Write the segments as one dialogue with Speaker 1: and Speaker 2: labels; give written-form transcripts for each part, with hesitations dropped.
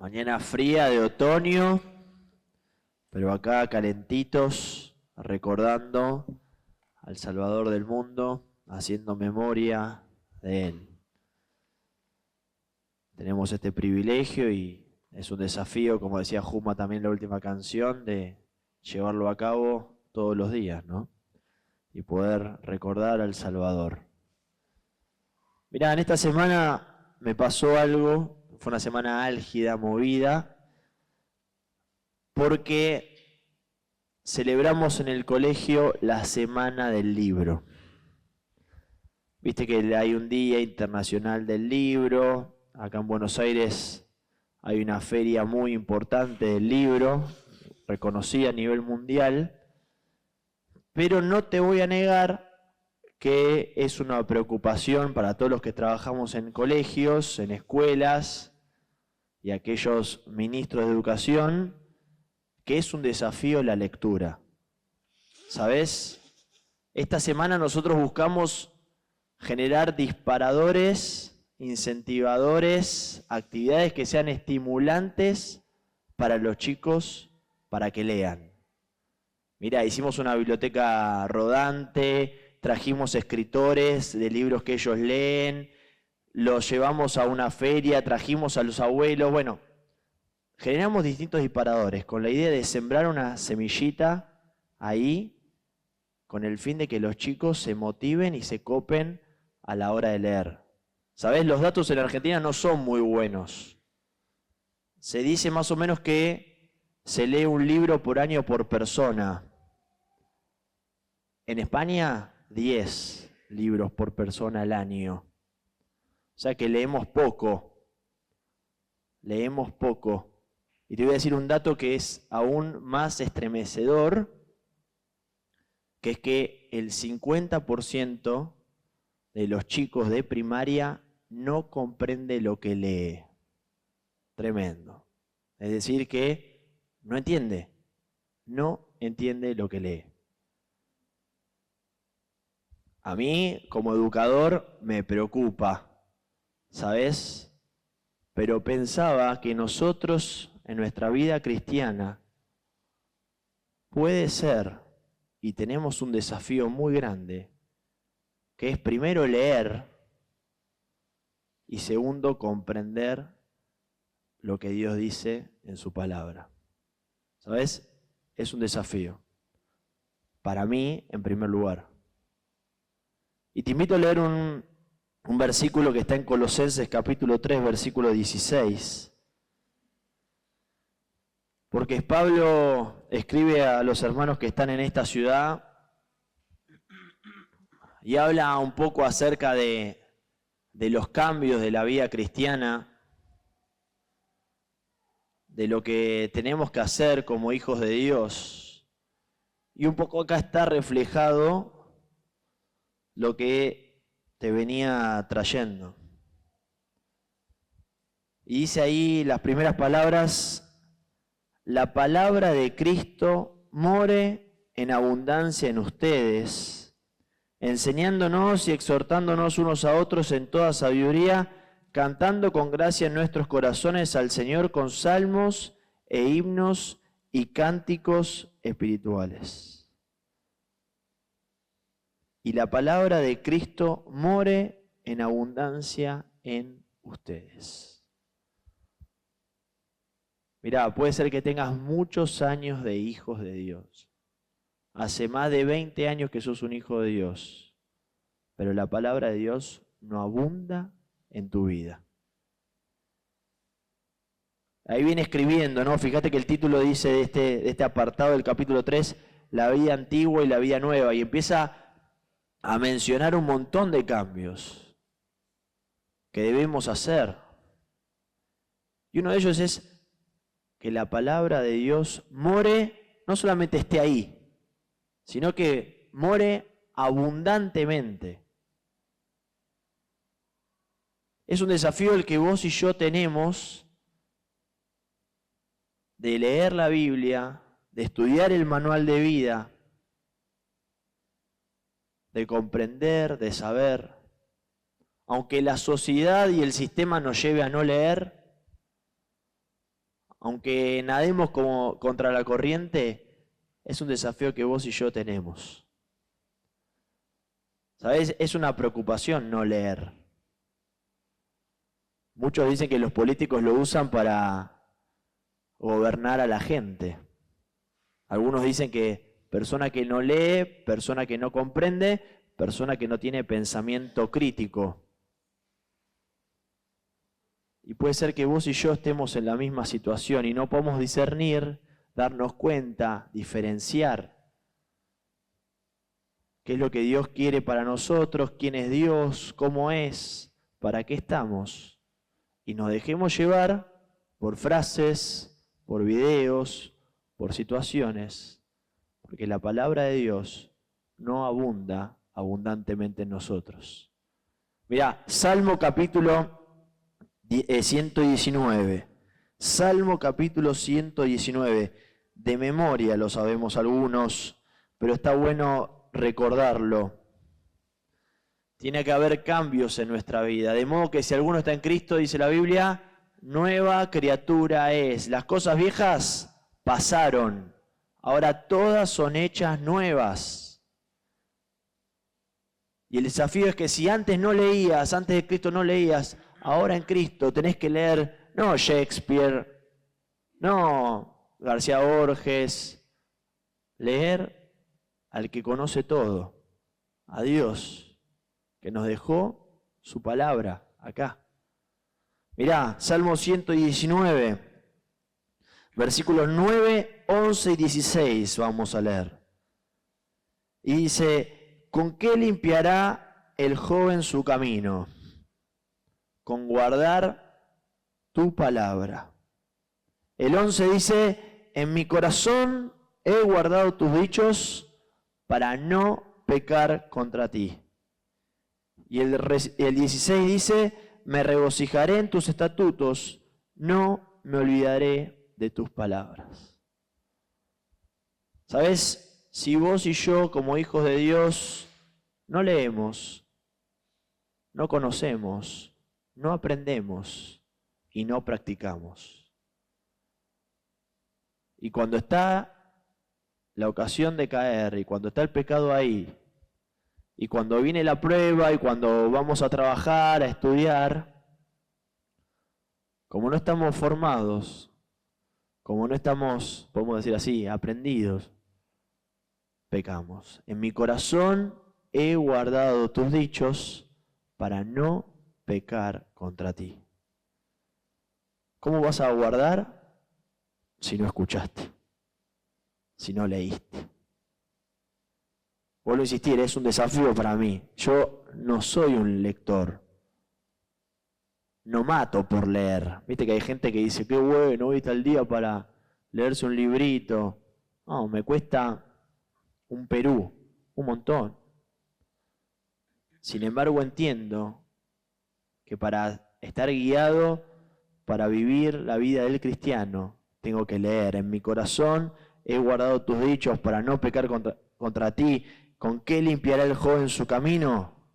Speaker 1: Mañana fría de otoño, pero acá calentitos, recordando al Salvador del mundo, haciendo memoria de Él. Tenemos este privilegio y es un desafío, como decía Juma también en la última canción, de llevarlo a cabo todos los días, ¿no? Y poder recordar al Salvador. Mirá, en esta semana me pasó algo, fue una semana álgida, movida, porque celebramos en el colegio la Semana del Libro. Viste que hay un Día Internacional del Libro, acá en Buenos Aires hay una feria muy importante del libro, reconocida a nivel mundial, pero no te voy a negar que es una preocupación para todos los que trabajamos en colegios, en escuelas y aquellos ministros de educación, que es un desafío la lectura. ¿Sabés? Esta semana nosotros buscamos generar disparadores, incentivadores, actividades que sean estimulantes para los chicos para que lean. Mirá, hicimos una biblioteca rodante, trajimos escritores de libros que ellos leen, los llevamos a una feria, trajimos a los abuelos, bueno, generamos distintos disparadores con la idea de sembrar una semillita ahí con el fin de que los chicos se motiven y se copen a la hora de leer. ¿Sabés? Los datos en Argentina no son muy buenos. Se dice más o menos que se lee un libro por año por persona. En España, 10 libros por persona al año. O sea que leemos poco. Leemos poco. Y te voy a decir un dato que es aún más estremecedor, que es que el 50% de los chicos de primaria no comprende lo que lee. Tremendo. Es decir que no entiende lo que lee. A mí, como educador, me preocupa, ¿sabes? Pero pensaba que nosotros, en nuestra vida cristiana, puede ser, y tenemos un desafío muy grande, que es primero leer y segundo comprender lo que Dios dice en su palabra. ¿Sabes? Es un desafío. Para mí, en primer lugar. Y te invito a leer un versículo que está en Colosenses capítulo 3, versículo 16. Porque Pablo escribe a los hermanos que están en esta ciudad y habla un poco acerca de los cambios de la vida cristiana, de lo que tenemos que hacer como hijos de Dios. Y un poco acá está reflejado lo que te venía trayendo. Y dice ahí las primeras palabras: la palabra de Cristo more en abundancia en ustedes, enseñándonos y exhortándonos unos a otros en toda sabiduría, cantando con gracia en nuestros corazones al Señor con salmos e himnos y cánticos espirituales. Y la palabra de Cristo more en abundancia en ustedes. Mirá, puede ser que tengas muchos años de hijos de Dios. Hace más de 20 años que sos un hijo de Dios. Pero la palabra de Dios no abunda en tu vida. Ahí viene escribiendo, ¿no? Fíjate que el título dice de este apartado del capítulo 3, la vida antigua y la vida nueva. Y empieza a mencionar un montón de cambios que debemos hacer. Y uno de ellos es que la palabra de Dios more, no solamente esté ahí, sino que more abundantemente. Es un desafío el que vos y yo tenemos de leer la Biblia, de estudiar el manual de vida, de comprender, de saber. Aunque la sociedad y el sistema nos lleve a no leer, aunque nademos como contra la corriente, es un desafío que vos y yo tenemos. ¿Sabés? Es una preocupación no leer. Muchos dicen que los políticos lo usan para gobernar a la gente. Algunos dicen que persona que no lee, persona que no comprende, persona que no tiene pensamiento crítico. Y puede ser que vos y yo estemos en la misma situación y no podemos discernir, darnos cuenta, diferenciar qué es lo que Dios quiere para nosotros, quién es Dios, cómo es, para qué estamos. Y nos dejemos llevar por frases, por videos, por situaciones, porque la palabra de Dios no abunda abundantemente en nosotros. Mirá, Salmo capítulo 119. Salmo capítulo 119. De memoria lo sabemos algunos, pero está bueno recordarlo. Tiene que haber cambios en nuestra vida, de modo que si alguno está en Cristo, dice la Biblia, nueva criatura es. Las cosas viejas pasaron, ahora todas son hechas nuevas. Y el desafío es que si antes no leías, antes de Cristo no leías, ahora en Cristo tenés que leer, no Shakespeare, no García Borges, leer al que conoce todo, a Dios, que nos dejó su palabra acá. Mirá, Salmo 119, versículos 9, 11 y 16 vamos a leer. Y dice, ¿con qué limpiará el joven su camino? Con guardar tu palabra. El 11 dice, en mi corazón he guardado tus dichos para no pecar contra ti. Y el 16 dice, me regocijaré en tus estatutos, no me olvidaré de tus palabras. ¿Sabes? Si vos y yo, como hijos de Dios, no leemos, no conocemos, no aprendemos y no practicamos. Y cuando está la ocasión de caer, y cuando está el pecado ahí, y cuando viene la prueba, y cuando vamos a trabajar, a estudiar, como no estamos formados, como no estamos, podemos decir así, aprendidos, pecamos. En mi corazón he guardado tus dichos para no pecar contra ti. ¿Cómo vas a guardar si no escuchaste? Si no leíste. Vuelvo a insistir, es un desafío para mí. Yo no soy un lector. No mato por leer. Viste que hay gente que dice, qué bueno, hoy está el día para leerse un librito. No, me cuesta un Perú, un montón. Sin embargo, entiendo que para estar guiado, para vivir la vida del cristiano, tengo que leer. En mi corazón he guardado tus dichos para no pecar contra ti. ¿Con qué limpiará el joven su camino?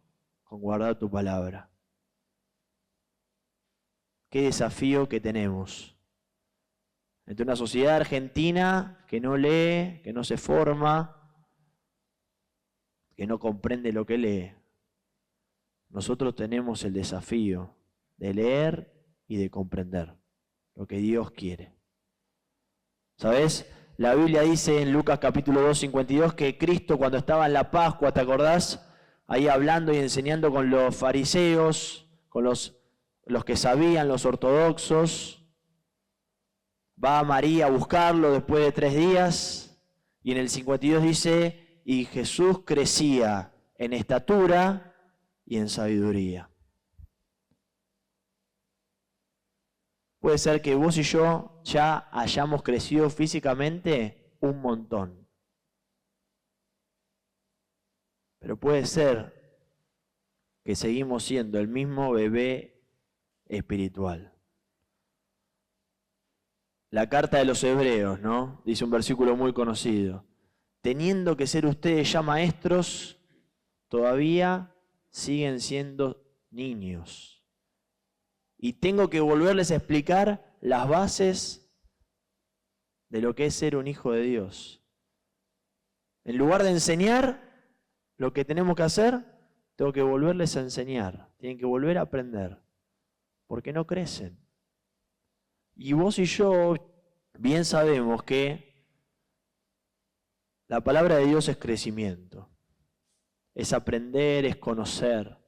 Speaker 1: Con guardar tu palabra. Qué desafío que tenemos. Entre una sociedad argentina que no lee, que no se forma, que no comprende lo que lee. Nosotros tenemos el desafío de leer y de comprender lo que Dios quiere. ¿Sabes? La Biblia dice en Lucas capítulo 2, 52 que Cristo cuando estaba en la Pascua, ¿te acordás? Ahí hablando y enseñando con los fariseos, con los que sabían, los ortodoxos. Va a María a buscarlo después de 3 días y en el 52 dice, y Jesús crecía en estatura y en sabiduría. Puede ser que vos y yo ya hayamos crecido físicamente un montón. Pero puede ser que seguimos siendo el mismo bebé espiritual. La carta de los Hebreos, ¿no? Dice un versículo muy conocido. Teniendo que ser ustedes ya maestros, todavía siguen siendo niños. Y tengo que volverles a explicar las bases de lo que es ser un hijo de Dios. En lugar de enseñar lo que tenemos que hacer, tengo que volverles a enseñar. Tienen que volver a aprender, porque no crecen. Y vos y yo bien sabemos que la palabra de Dios es crecimiento. Es aprender, es conocer.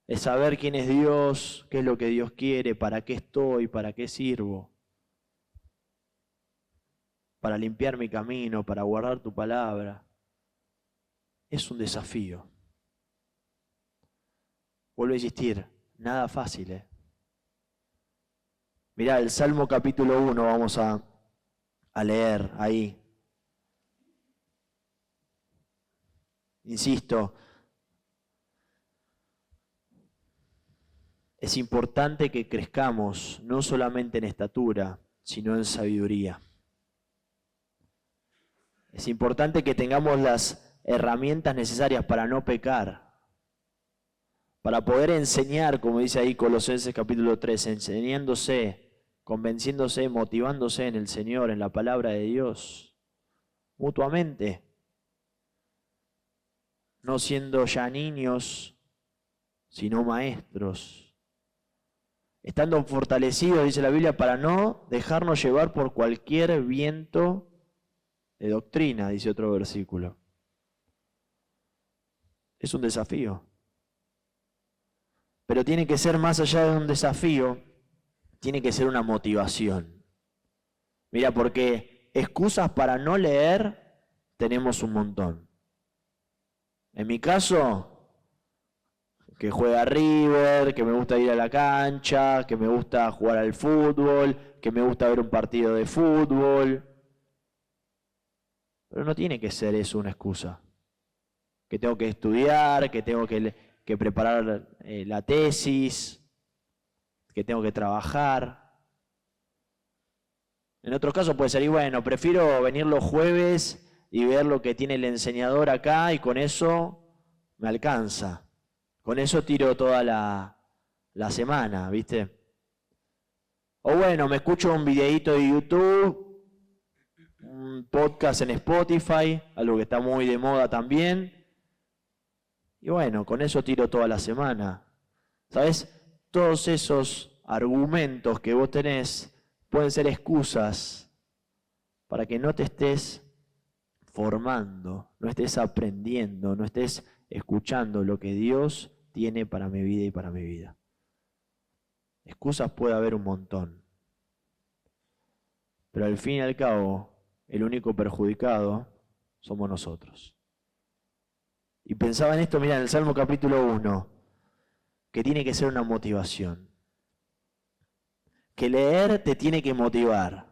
Speaker 1: Es saber quién es Dios, qué es lo que Dios quiere, para qué estoy, para qué sirvo. Para limpiar mi camino, para guardar tu palabra. Es un desafío. Vuelvo a insistir, nada fácil, Mirá, el Salmo capítulo 1 vamos a leer ahí. Insisto, es importante que crezcamos no solamente en estatura, sino en sabiduría. Es importante que tengamos las herramientas necesarias para no pecar, para poder enseñar, como dice ahí Colosenses capítulo 3, enseñándose, convenciéndose, motivándose en el Señor, en la palabra de Dios, mutuamente, no siendo ya niños, sino maestros, estando fortalecidos, dice la Biblia, para no dejarnos llevar por cualquier viento de doctrina, dice otro versículo. Es un desafío. Pero tiene que ser más allá de un desafío, tiene que ser una motivación. Mira, porque excusas para no leer tenemos un montón. En mi caso, que juega River, que me gusta ir a la cancha, que me gusta jugar al fútbol, que me gusta ver un partido de fútbol. Pero no tiene que ser eso una excusa. Que tengo que estudiar, que tengo que preparar la tesis, que tengo que trabajar. En otros casos puede ser, y bueno, prefiero venir los jueves y ver lo que tiene el enseñador acá y con eso me alcanza. Con eso tiro toda la semana, ¿viste? O bueno, me escucho un videíto de YouTube, un podcast en Spotify, algo que está muy de moda también. Y bueno, con eso tiro toda la semana. ¿Sabes? Todos esos argumentos que vos tenés pueden ser excusas para que no te estés formando, no estés aprendiendo, no estés escuchando lo que Dios tiene para mi vida y para mi vida. Excusas puede haber un montón. Pero al fin y al cabo, el único perjudicado somos nosotros. Y pensaba en esto, mira, en el Salmo capítulo 1, que tiene que ser una motivación. Que leer te tiene que motivar.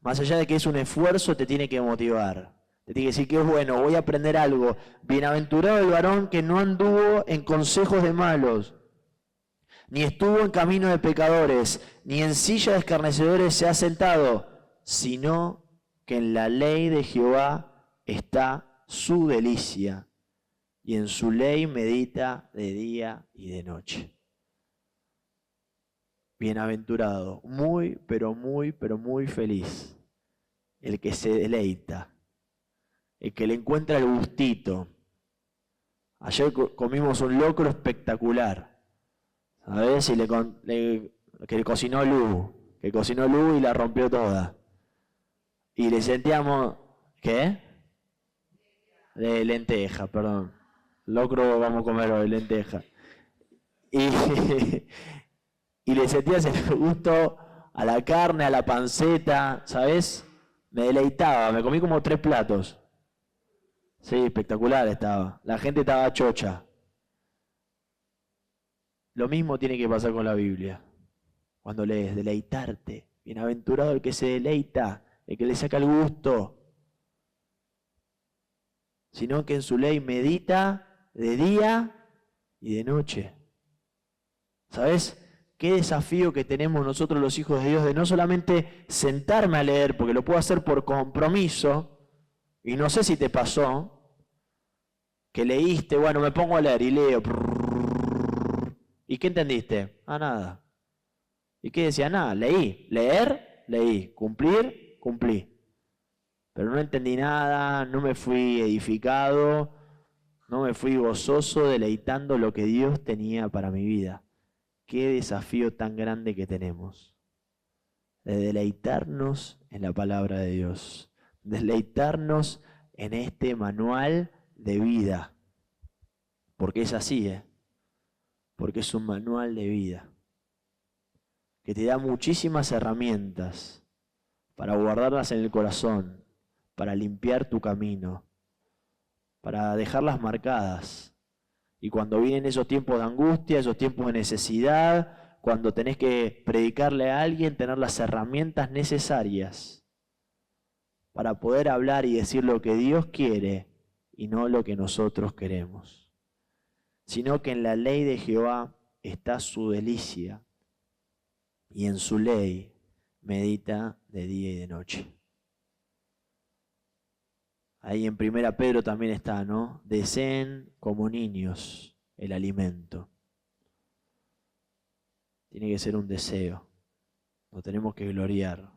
Speaker 1: Más allá de que es un esfuerzo, te tiene que motivar. Te tiene que decir que es bueno, voy a aprender algo. Bienaventurado el varón que no anduvo en consejos de malos, ni estuvo en camino de pecadores, ni en silla de escarnecedores se ha sentado, sino que en la ley de Jehová está su delicia, y en su ley medita de día y de noche. Bienaventurado, muy, pero muy feliz, el que se deleita, el que le encuentra el gustito. Ayer comimos un locro espectacular, ¿sabes? Y que le cocinó Lu y la rompió toda. Y le sentíamos, ¿qué? De lenteja, perdón. Locro vamos a comer hoy, lenteja. Y le sentías el gusto a la carne, a la panceta, ¿sabes? Me deleitaba, me comí como 3 platos. Sí, espectacular estaba. La gente estaba chocha. Lo mismo tiene que pasar con la Biblia. Cuando lees, deleitarte. Bienaventurado el que se deleita, el que le saca el gusto. Sino que en su ley medita de día y de noche. ¿Sabes? Qué desafío que tenemos nosotros los hijos de Dios de no solamente sentarme a leer, porque lo puedo hacer por compromiso, y no sé si te pasó, que leíste, bueno, me pongo a leer y leo. ¿Y qué entendiste? Ah, nada. ¿Y qué decía? Nada, leí. Leer leí. Cumplir, cumplí. Pero no entendí nada, no me fui edificado, no me fui gozoso deleitando lo que Dios tenía para mi vida. Qué desafío tan grande que tenemos. De deleitarnos en la palabra de Dios. Deleitarnos en este manual de vida. Porque es así, porque es un manual de vida. Que te da muchísimas herramientas para guardarlas en el corazón, para limpiar tu camino, para dejarlas marcadas. Y cuando vienen esos tiempos de angustia, esos tiempos de necesidad, cuando tenés que predicarle a alguien, tener las herramientas necesarias para poder hablar y decir lo que Dios quiere y no lo que nosotros queremos. Sino que en la ley de Jehová está su delicia, y en su ley medita de día y de noche. Ahí en 1 Pedro también está, ¿no? Deseen como niños el alimento. Tiene que ser un deseo. Nos tenemos que gloriar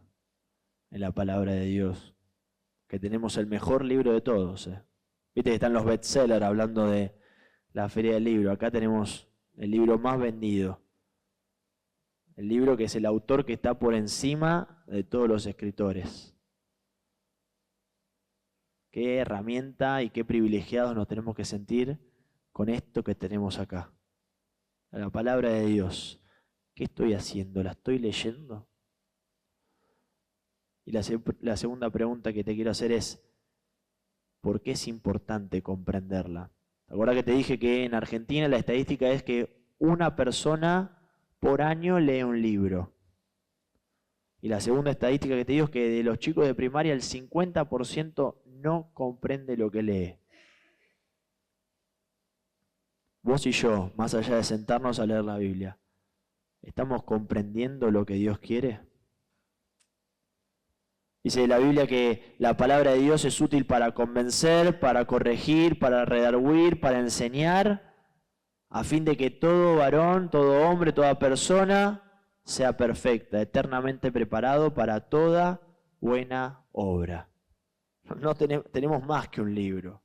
Speaker 1: en la palabra de Dios, que tenemos el mejor libro de todos. Viste que están los bestsellers hablando de la feria del libro. Acá tenemos el libro más vendido. El libro que es el autor que está por encima de todos los escritores. Qué herramienta y qué privilegiados nos tenemos que sentir con esto que tenemos acá. La palabra de Dios. ¿Qué estoy haciendo? ¿La estoy leyendo? Y la segunda pregunta que te quiero hacer es, ¿por qué es importante comprenderla? ¿Te acuerdas que te dije que en Argentina la estadística es que una persona por año lee un libro? Y la segunda estadística que te digo es que de los chicos de primaria el 50% no comprende lo que lee. Vos y yo, más allá de sentarnos a leer la Biblia, ¿estamos comprendiendo lo que Dios quiere? Dice la Biblia que la palabra de Dios es útil para convencer, para corregir, para redarguir, para enseñar, a fin de que todo varón, todo hombre, toda persona sea perfecta, eternamente preparado para toda buena obra. No tenemos más que un libro.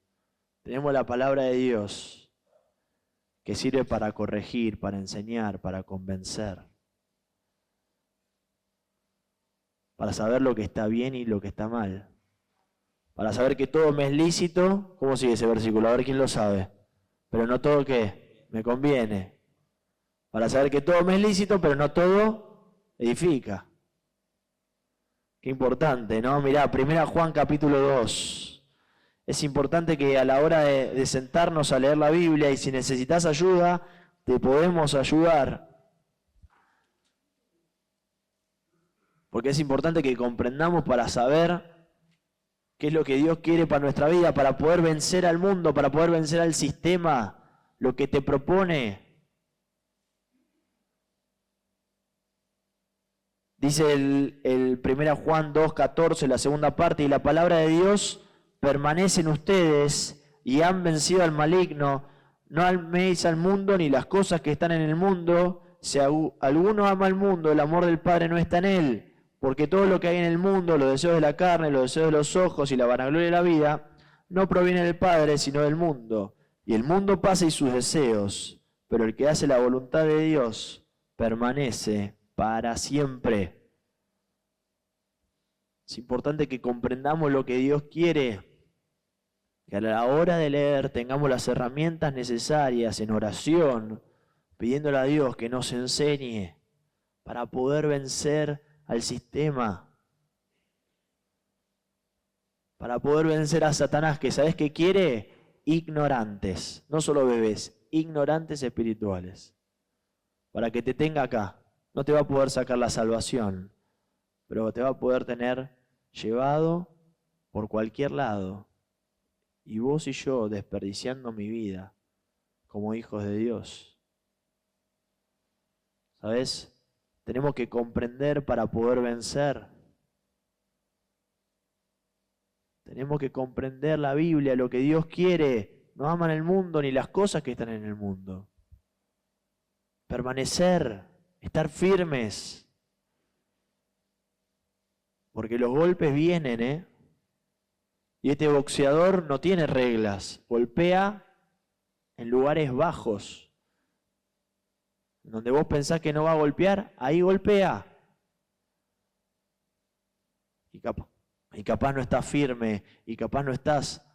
Speaker 1: Tenemos la palabra de Dios que sirve para corregir, para enseñar, para convencer, para saber lo que está bien y lo que está mal, para saber que todo me es lícito. ¿Cómo sigue ese versículo? A ver quién lo sabe. Pero no todo ¿qué? Me conviene. Para saber que todo me es lícito, pero no todo edifica. Qué importante, ¿no? Mirá, 1 Juan capítulo 2. Es importante que a la hora de sentarnos a leer la Biblia, y si necesitas ayuda, te podemos ayudar. Porque es importante que comprendamos para saber qué es lo que Dios quiere para nuestra vida, para poder vencer al mundo, para poder vencer al sistema, lo que te propone. Dice el 1 Juan 2:14, la segunda parte, y la palabra de Dios permanece en ustedes y han vencido al maligno. No améis al mundo ni las cosas que están en el mundo. Si alguno ama al mundo, el amor del Padre no está en él. Porque todo lo que hay en el mundo, los deseos de la carne, los deseos de los ojos y la vanagloria de la vida, no proviene del Padre, sino del mundo. Y el mundo pasa y sus deseos, pero el que hace la voluntad de Dios permanece para siempre. Es importante que comprendamos lo que Dios quiere, que a la hora de leer tengamos las herramientas necesarias en oración, pidiéndole a Dios que nos enseñe para poder vencer al sistema, para poder vencer a Satanás, que ¿sabes qué quiere? Ignorantes, no solo bebés, ignorantes espirituales, para que te tenga acá. No te va a poder sacar la salvación, pero te va a poder tener llevado por cualquier lado. Y vos y yo desperdiciando mi vida como hijos de Dios. ¿Sabes? Tenemos que comprender para poder vencer. Tenemos que comprender la Biblia, lo que Dios quiere. No aman el mundo ni las cosas que están en el mundo. Permanecer, estar firmes. Porque los golpes vienen, ¿eh? Y este boxeador no tiene reglas, golpea en lugares bajos. Donde vos pensás que no va a golpear, ahí golpea. Y capaz no estás firme, y capaz no estás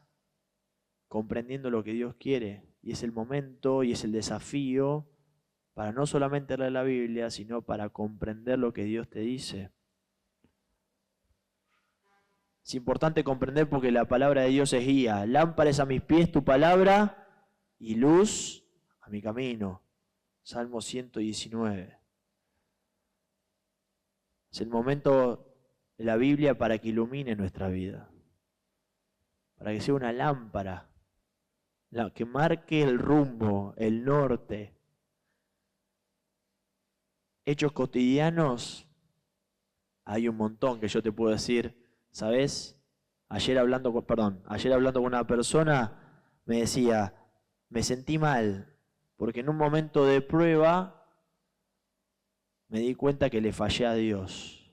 Speaker 1: comprendiendo lo que Dios quiere. Y es el momento y es el desafío para no solamente leer la Biblia, sino para comprender lo que Dios te dice. Es importante comprender porque la palabra de Dios es guía. Lámpara es a mis pies tu palabra y luz a mi camino. Salmo 119. Es el momento de la Biblia para que ilumine nuestra vida. Para que sea una lámpara que marque el rumbo, el norte. Hechos cotidianos, hay un montón que yo te puedo decir. ¿Sabes? Ayer hablando con una persona me decía, me sentí mal, porque en un momento de prueba me di cuenta que le fallé a Dios.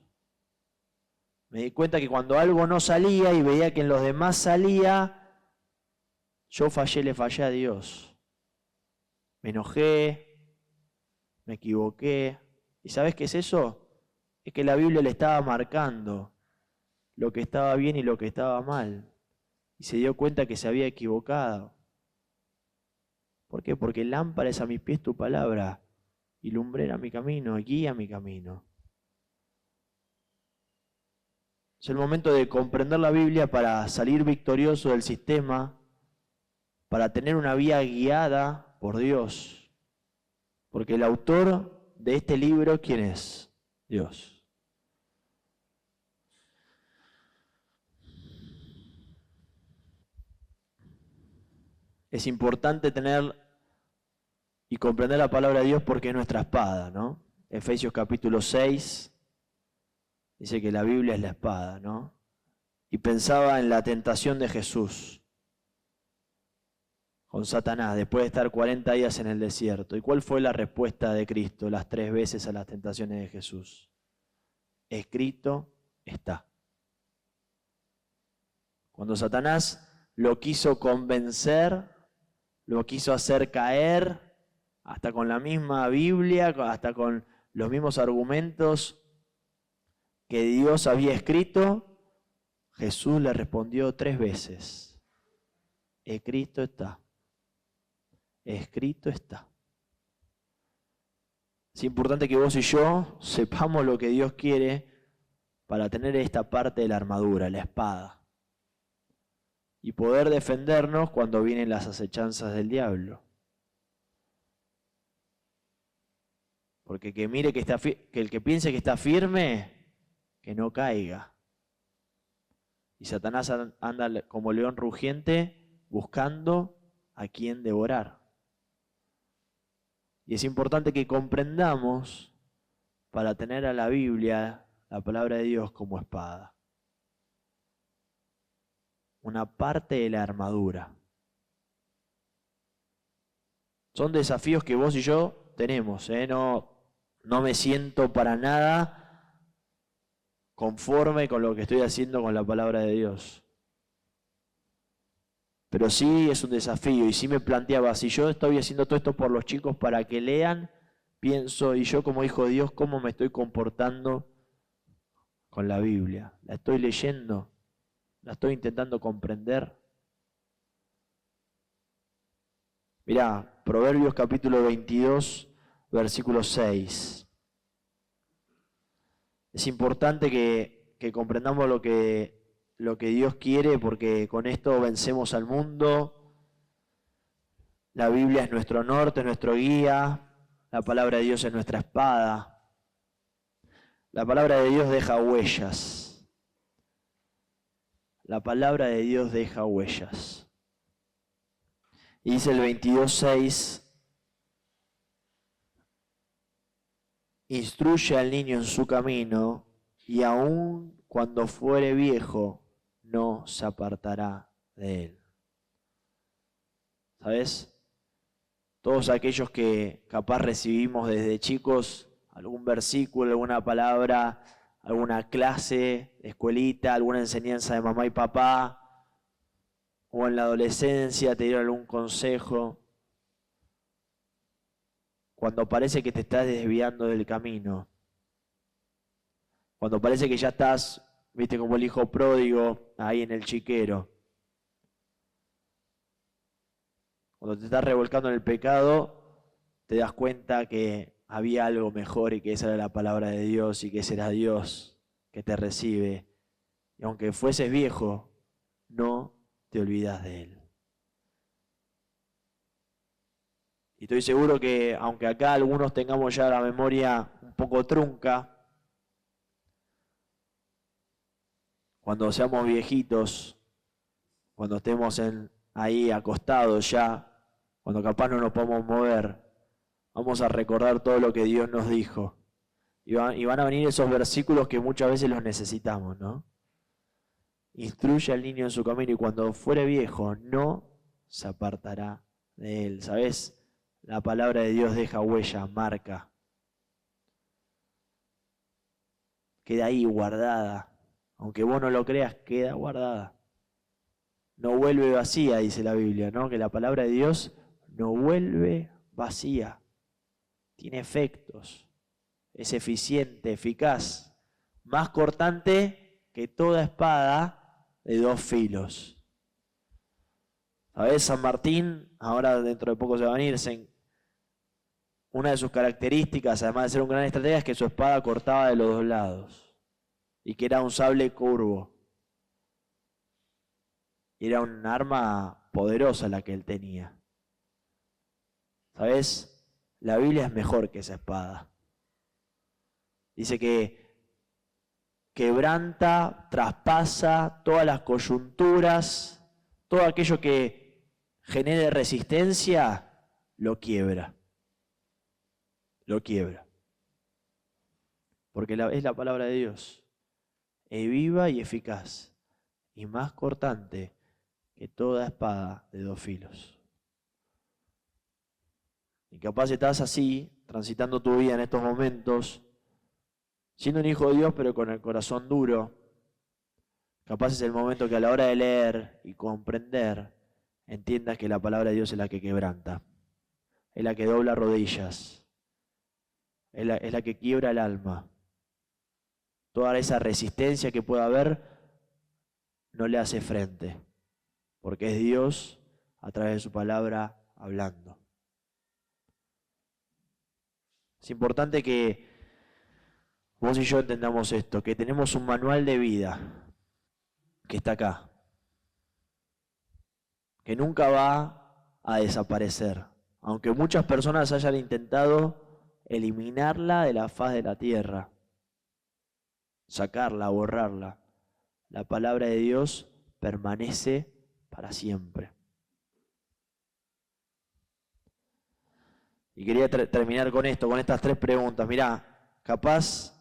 Speaker 1: Me di cuenta que cuando algo no salía y veía que en los demás salía, yo le fallé a Dios. Me enojé, me equivoqué. ¿Y sabes qué es eso? Es que la Biblia le estaba marcando lo que estaba bien y lo que estaba mal. Y se dio cuenta que se había equivocado. ¿Por qué? Porque lámpara es a mis pies tu palabra y lumbrera mi camino, guía mi camino. Es el momento de comprender la Biblia para salir victorioso del sistema, para tener una vía guiada por Dios. Porque el autor de este libro, ¿quién es? Dios. Es importante tener y comprender la palabra de Dios porque es nuestra espada, ¿no? Efesios capítulo 6 dice que la Biblia es la espada, ¿no? Y pensaba en la tentación de Jesús con Satanás después de estar 40 días en el desierto. ¿Y cuál fue la respuesta de Cristo las 3 veces a las tentaciones de Jesús? Escrito está. Cuando Satanás lo quiso convencer, lo quiso hacer caer, hasta con la misma Biblia, hasta con los mismos argumentos que Dios había escrito, Jesús le respondió 3 veces. Escrito está. Escrito está. Es importante que vos y yo sepamos lo que Dios quiere para tener esta parte de la armadura, la espada. Y poder defendernos cuando vienen las acechanzas del diablo. Porque que mire que el que piense que está firme, que no caiga. Y Satanás anda como león rugiente buscando a quien devorar. Y es importante que comprendamos para tener a la Biblia, la palabra de Dios, como espada. Una parte de la armadura. Son desafíos que vos y yo tenemos, ¿eh? No me siento para nada conforme con lo que estoy haciendo con la palabra de Dios. Pero sí es un desafío y sí me planteaba, si yo estoy haciendo todo esto por los chicos para que lean, pienso, y yo como hijo de Dios, ¿cómo me estoy comportando con la Biblia? ¿La estoy leyendo? ¿La estoy intentando comprender? Mirá, Proverbios capítulo 22, versículo 6. Es importante que comprendamos lo que Dios quiere, porque con esto vencemos al mundo. La Biblia es nuestro norte, es nuestro guía. La palabra de Dios es nuestra espada. La palabra de Dios deja huellas. La palabra de Dios deja huellas. Y dice el 22:6, instruye al niño en su camino, y aun cuando fuere viejo, no se apartará de él. ¿Sabes? Todos aquellos que capaz recibimos desde chicos algún versículo, alguna palabra, alguna clase, escuelita, alguna enseñanza de mamá y papá, o en la adolescencia te dieron algún consejo. Cuando parece que te estás desviando del camino, cuando parece que ya estás, viste, como el hijo pródigo ahí en el chiquero, cuando te estás revolcando en el pecado, te das cuenta que había algo mejor y que esa era la palabra de Dios y que ese era Dios que te recibe. Y aunque fueses viejo, no te olvidas de Él. Y estoy seguro que aunque acá algunos tengamos ya la memoria un poco trunca, cuando seamos viejitos, cuando estemos ahí acostados ya, cuando capaz no nos podemos mover, vamos a recordar todo lo que Dios nos dijo. Y van a venir esos versículos que muchas veces los necesitamos, ¿no? Instruye al niño en su camino y cuando fuere viejo no se apartará de él. ¿Sabes? La palabra de Dios deja huella, marca. Queda ahí guardada. Aunque vos no lo creas, queda guardada. No vuelve vacía, dice la Biblia, ¿no? Que la palabra de Dios no vuelve vacía. Tiene efectos. Es eficiente, eficaz. Más cortante que toda espada de 2 filos. ¿Sabés? San Martín, ahora dentro de poco se va a venir, una de sus características, además de ser un gran estratega, es que su espada cortaba de los 2 lados y que era un sable curvo. Y era un arma poderosa la que él tenía. ¿Sabes? La Biblia es mejor que esa espada. Dice que quebranta, traspasa todas las coyunturas, todo aquello que genere resistencia, lo quiebra. Lo quiebra. Porque es la palabra de Dios. Es viva y eficaz. Y más cortante que toda espada de 2 filos. Y capaz estás así, transitando tu vida en estos momentos, siendo un hijo de Dios, pero con el corazón duro. Capaz es el momento que a la hora de leer y comprender, entiendas que la palabra de Dios es la que quebranta, es la que dobla rodillas, es la que quiebra el alma. Toda esa resistencia que pueda haber no le hace frente, porque es Dios a través de su palabra hablando. Es importante que vos y yo entendamos esto, que tenemos un manual de vida que está acá, que nunca va a desaparecer, aunque muchas personas hayan intentado eliminarla de la faz de la tierra, sacarla, borrarla. La palabra de Dios permanece para siempre. Y quería terminar con esto, con estas 3 preguntas. Mirá, capaz,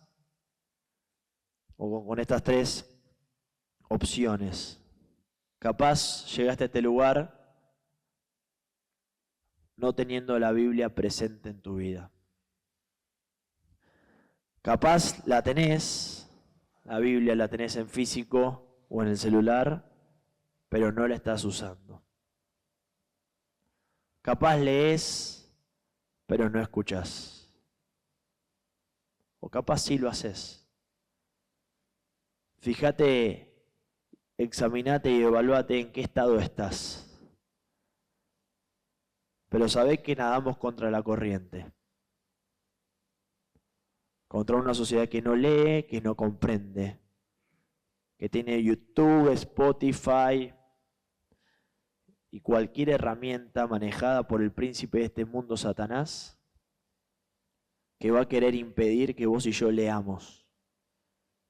Speaker 1: o con estas 3 opciones. Capaz llegaste a este lugar no teniendo la Biblia presente en tu vida. Capaz la tenés, la Biblia la tenés en físico o en el celular, pero no la estás usando. Capaz lees, pero no escuchás. O capaz sí lo haces. Fíjate, examinate y evaluate en qué estado estás. Pero sabés que nadamos contra la corriente. Contra una sociedad que no lee, que no comprende. Que tiene YouTube, Spotify y cualquier herramienta manejada por el príncipe de este mundo, Satanás, que va a querer impedir que vos y yo leamos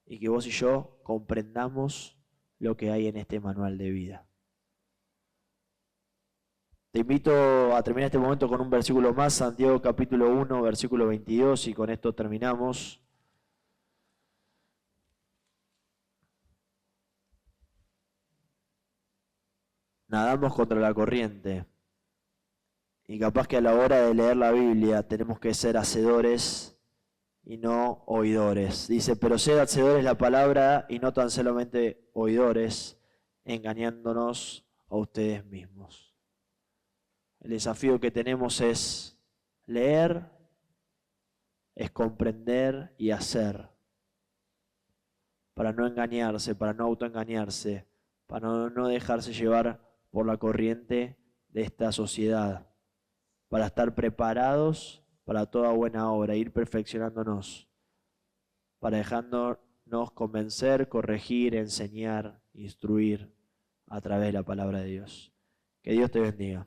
Speaker 1: y que vos y yo comprendamos lo que hay en este manual de vida. Te invito a terminar este momento con un versículo más, Santiago capítulo 1, versículo 22, y con esto terminamos. Nadamos contra la corriente y capaz que a la hora de leer la Biblia tenemos que ser hacedores y no oidores. Dice, pero sed hacedores de la palabra y no tan solamente oidores, engañándonos a ustedes mismos. El desafío que tenemos es leer, es comprender y hacer, para no engañarse, para no autoengañarse, para no dejarse llevar por la corriente de esta sociedad, para estar preparados para toda buena obra, ir perfeccionándonos, para dejándonos convencer, corregir, enseñar, instruir a través de la palabra de Dios. Que Dios te bendiga.